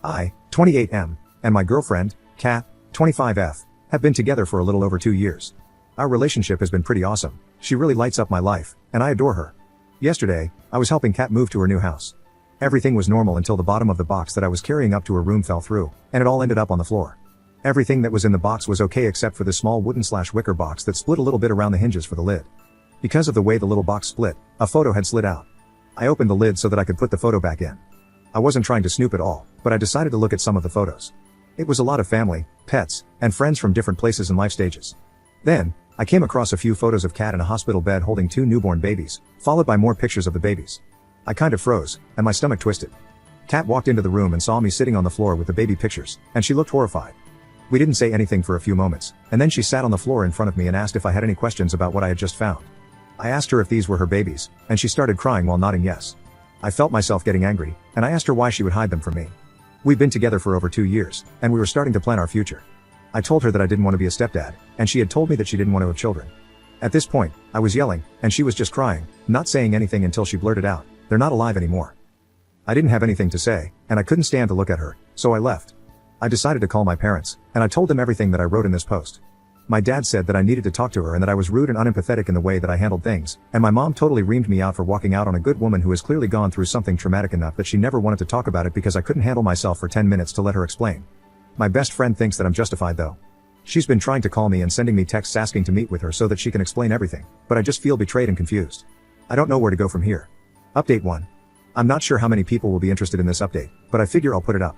I, 28M, and my girlfriend, Kat, 25F, have been together for a little over 2 years. Our relationship has been pretty awesome. She really lights up my life, and I adore her. Yesterday, I was helping Kat move to her new house. Everything was normal until the bottom of the box that I was carrying up to her room fell through, and it all ended up on the floor. Everything that was in the box was okay except for the small wooden/wicker box that split a little bit around the hinges for the lid. Because of the way the little box split, a photo had slid out. I opened the lid so that I could put the photo back in. I wasn't trying to snoop at all, but I decided to look at some of the photos. It was a lot of family, pets, and friends from different places and life stages. Then, I came across a few photos of Kat in a hospital bed holding 2 newborn babies, followed by more pictures of the babies. I kind of froze, and my stomach twisted. Kat walked into the room and saw me sitting on the floor with the baby pictures, and she looked horrified. We didn't say anything for a few moments, and then she sat on the floor in front of me and asked if I had any questions about what I had just found. I asked her if these were her babies, and she started crying while nodding yes. I felt myself getting angry, and I asked her why she would hide them from me. We've been together for over 2 years, and we were starting to plan our future. I told her that I didn't want to be a stepdad, and she had told me that she didn't want to have children. At this point, I was yelling, and she was just crying, not saying anything until she blurted out, "They're not alive anymore." I didn't have anything to say, and I couldn't stand to look at her, so I left. I decided to call my parents, and I told them everything that I wrote in this post. My dad said that I needed to talk to her and that I was rude and unempathetic in the way that I handled things, and my mom totally reamed me out for walking out on a good woman who has clearly gone through something traumatic enough that she never wanted to talk about it because I couldn't handle myself for 10 minutes to let her explain. My best friend thinks that I'm justified though. She's been trying to call me and sending me texts asking to meet with her so that she can explain everything, but I just feel betrayed and confused. I don't know where to go from here. Update 1. I'm not sure how many people will be interested in this update, but I figure I'll put it up.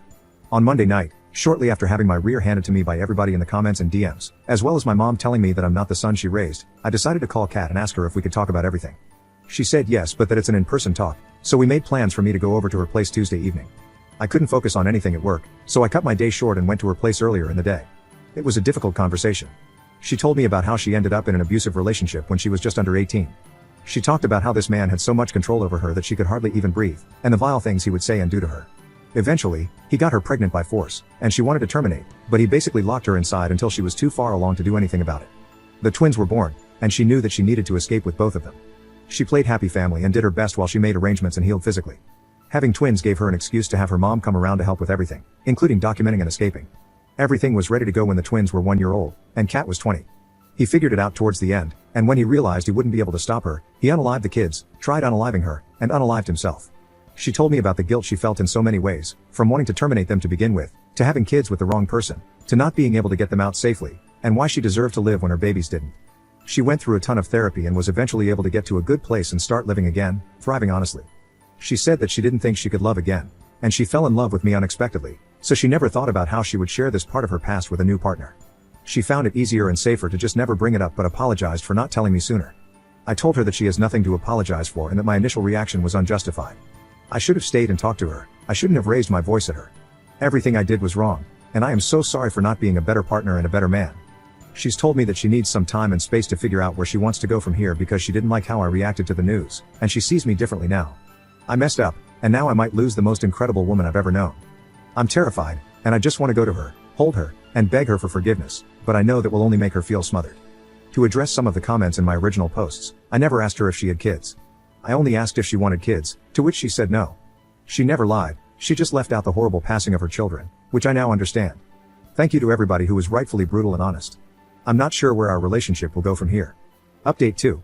On Monday night, shortly after having my rear handed to me by everybody in the comments and DMs, as well as my mom telling me that I'm not the son she raised, I decided to call Kat and ask her if we could talk about everything. She said yes, but that it's an in-person talk, so we made plans for me to go over to her place Tuesday evening. I couldn't focus on anything at work, so I cut my day short and went to her place earlier in the day. It was a difficult conversation. She told me about how she ended up in an abusive relationship when she was just under 18. She talked about how this man had so much control over her that she could hardly even breathe, and the vile things he would say and do to her. Eventually, he got her pregnant by force, and she wanted to terminate, but he basically locked her inside until she was too far along to do anything about it. The twins were born, and she knew that she needed to escape with both of them. She played happy family and did her best while she made arrangements and healed physically. Having twins gave her an excuse to have her mom come around to help with everything, including documenting and escaping. Everything was ready to go when the twins were 1 year old, and Kat was 20. He figured it out towards the end, and when he realized he wouldn't be able to stop her, he unalived the kids, tried unaliving her, and unalived himself. She told me about the guilt she felt in so many ways, from wanting to terminate them to begin with, to having kids with the wrong person, to not being able to get them out safely, and why she deserved to live when her babies didn't. She went through a ton of therapy and was eventually able to get to a good place and start living again, thriving honestly. She said that she didn't think she could love again, and she fell in love with me unexpectedly, so she never thought about how she would share this part of her past with a new partner. She found it easier and safer to just never bring it up but apologized for not telling me sooner. I told her that she has nothing to apologize for and that my initial reaction was unjustified. I should have stayed and talked to her. I shouldn't have raised my voice at her. Everything I did was wrong, and I am so sorry for not being a better partner and a better man. She's told me that she needs some time and space to figure out where she wants to go from here because she didn't like how I reacted to the news, and she sees me differently now. I messed up, and now I might lose the most incredible woman I've ever known. I'm terrified, and I just want to go to her, hold her, and beg her for forgiveness, but I know that will only make her feel smothered. To address some of the comments in my original posts, I never asked her if she had kids. I only asked if she wanted kids, to which she said no. She never lied, she just left out the horrible passing of her children, which I now understand. Thank you to everybody who was rightfully brutal and honest. I'm not sure where our relationship will go from here. Update 2.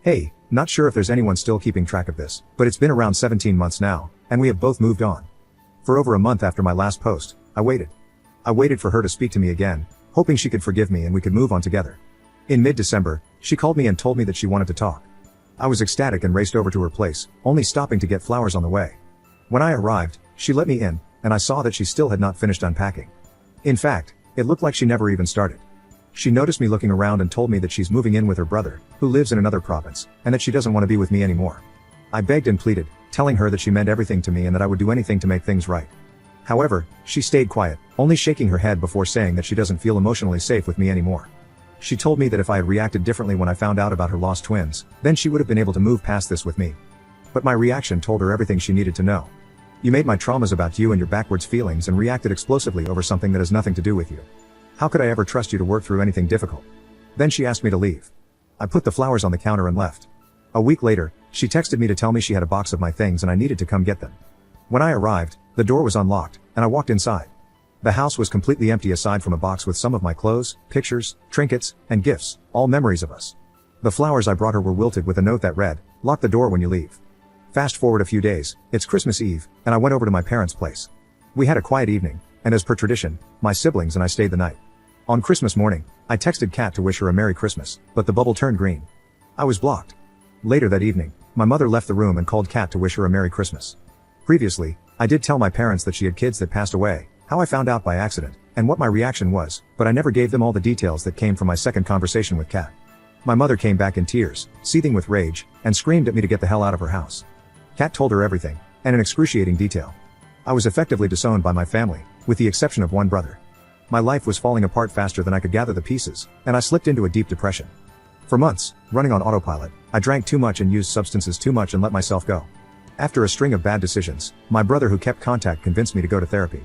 Hey, not sure if there's anyone still keeping track of this, but it's been around 17 months now, and we have both moved on. For over a month after my last post, I waited. I waited for her to speak to me again, hoping she could forgive me and we could move on together. In mid-December, she called me and told me that she wanted to talk. I was ecstatic and raced over to her place, only stopping to get flowers on the way. When I arrived, she let me in, and I saw that she still had not finished unpacking. In fact, it looked like she never even started. She noticed me looking around and told me that she's moving in with her brother, who lives in another province, and that she doesn't want to be with me anymore. I begged and pleaded, telling her that she meant everything to me and that I would do anything to make things right. However, she stayed quiet, only shaking her head before saying that she doesn't feel emotionally safe with me anymore. She told me that if I had reacted differently when I found out about her lost twins, then she would have been able to move past this with me. But my reaction told her everything she needed to know. You made my traumas about you and your backwards feelings and reacted explosively over something that has nothing to do with you. How could I ever trust you to work through anything difficult? Then she asked me to leave. I put the flowers on the counter and left. A week later, she texted me to tell me she had a box of my things and I needed to come get them. When I arrived, The door was unlocked, and I walked inside. The house was completely empty aside from a box with some of my clothes, pictures, trinkets, and gifts, all memories of us. The flowers I brought her were wilted with a note that read, "Lock the door when you leave." Fast forward a few days, it's Christmas Eve, and I went over to my parents' place. We had a quiet evening, and as per tradition, my siblings and I stayed the night. On Christmas morning, I texted Kat to wish her a Merry Christmas, but the bubble turned green. I was blocked. Later that evening, my mother left the room and called Kat to wish her a Merry Christmas. Previously, I did tell my parents that she had kids that passed away, how I found out by accident, and what my reaction was, but I never gave them all the details that came from my second conversation with Kat. My mother came back in tears, seething with rage, and screamed at me to get the hell out of her house. Kat told her everything, and in excruciating detail. I was effectively disowned by my family, with the exception of one brother. My life was falling apart faster than I could gather the pieces, and I slipped into a deep depression. For months, running on autopilot, I drank too much and used substances too much and let myself go. After a string of bad decisions, my brother who kept contact convinced me to go to therapy.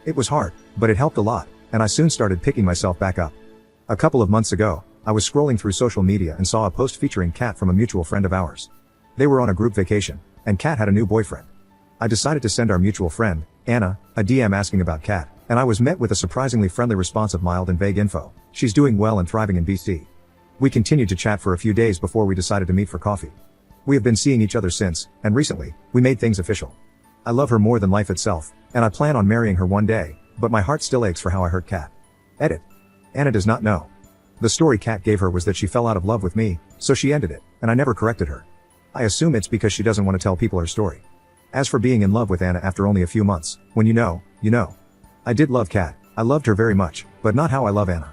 It was hard, but it helped a lot, and I soon started picking myself back up. A couple of months ago, I was scrolling through social media and saw a post featuring Kat from a mutual friend of ours. They were on a group vacation, and Kat had a new boyfriend. I decided to send our mutual friend, Anna, a DM asking about Kat, and I was met with a surprisingly friendly response of mild and vague info. She's doing well and thriving in BC. We continued to chat for a few days before we decided to meet for coffee. We have been seeing each other since, and recently, we made things official. I love her more than life itself, and I plan on marrying her one day, but my heart still aches for how I hurt Kat. Edit. Anna does not know. The story Kat gave her was that she fell out of love with me, so she ended it, and I never corrected her. I assume it's because she doesn't want to tell people her story. As for being in love with Anna after only a few months, when you know, you know. I did love Kat, I loved her very much, but not how I love Anna.